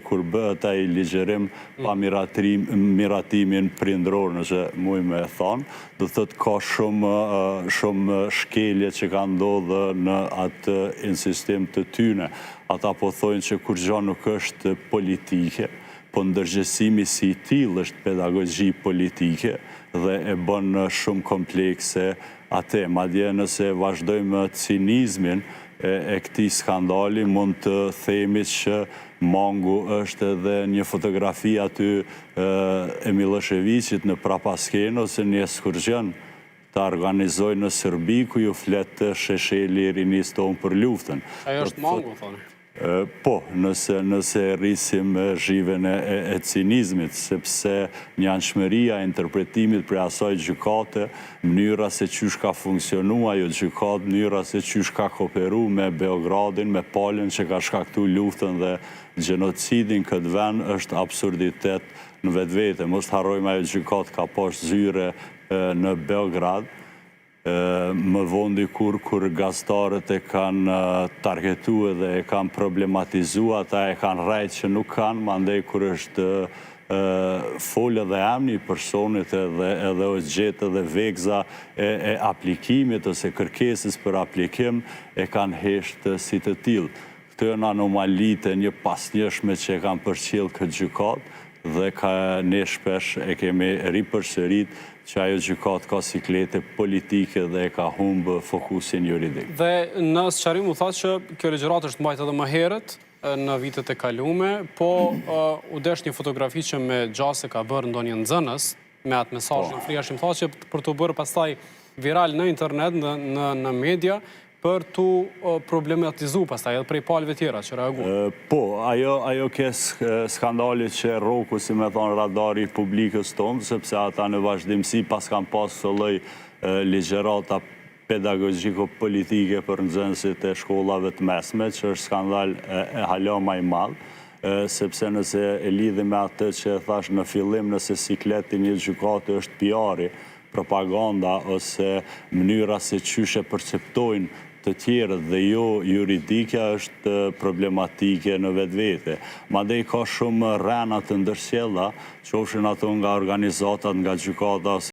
kur bëhet ai ligjërim pa miratimin prindëror, nëse muj me thonë, do thot ka shumë shkelje që ka ndodhë në atë insistim të tyne. Ata po thojnë që kur gjë nuk është politike, po ndërgjegjësimi si i tillë është pedagogji politike dhe e bën shumë komplekse atë. Madje nëse vazhdojmë cinizmin e këtij skandali, mund të themi që mangu është edhe një fotografi aty e Miloševićit në prapaskenë ose një ekskursion të organizoj në Serbi, ku ju flet Shesheli i rinis tonë për luftën. Ajo është mangu, thoni? Po, nëse rrisim zhiven e cinizmit, sepse një anshmëria e interpretimit për asaj gjykate, mënyra se qysh ka funksionu ajo gjykat, mënyra se qysh ka kooperu me Beogradin, me Palën që ka shkaktu luftën dhe gjenocidin këtë vend, është absurditet në vetvete. Mos harrojmë ajo gjykat ka pas zyre në Beograd, më vondi kur gazdarët e kanë targetu dhe e kanë problematizu, ata e kanë rajt që nuk kanë, mandej kur është folë dhe emni i personit edhe është gjetë dhe vegza e aplikimit ose kërkesës për aplikim e kanë heshtë si të tillë. Këto janë anomalite një pasnjëshme që e kanë përcjell këtë gjykat dhe ne shpesh e kemi ripërsërit që ajo gjykat ka siklete politike dhe e ka humbë fokusin juridik. Dhe në sqarim u tha që kjo ligjërat është mbajtur edhe më herët në vitet e kalume, po u desh një fotografi që me gjase ka bërë ndonjë nxënës me atë mesazhin frihashëm, tha që për të bërë pastaj viral në internet, në media, për të problematizu pastaj edhe prej palëve tjera që reaguan. Po, ajo ke skandalit që roku, si me thonë, radari publikës tonë, sepse ata në vazhdimsi pas kanë pas së lloj ligjërata pedagogjiko-politike për nxënësit e shkollave të mesme, që është skandal e hala më i madh, sepse nëse e lidhim me atë që thash në fillim, nëse sikleti një gjykate është PR-i, propaganda ose mënyra se qyshe perceptojnë të tjerët dhe jo juridike është problematike në vetvete. Madej ka shumë rrena të ndërsjella, qofshin ato nga organizatat, nga gjykata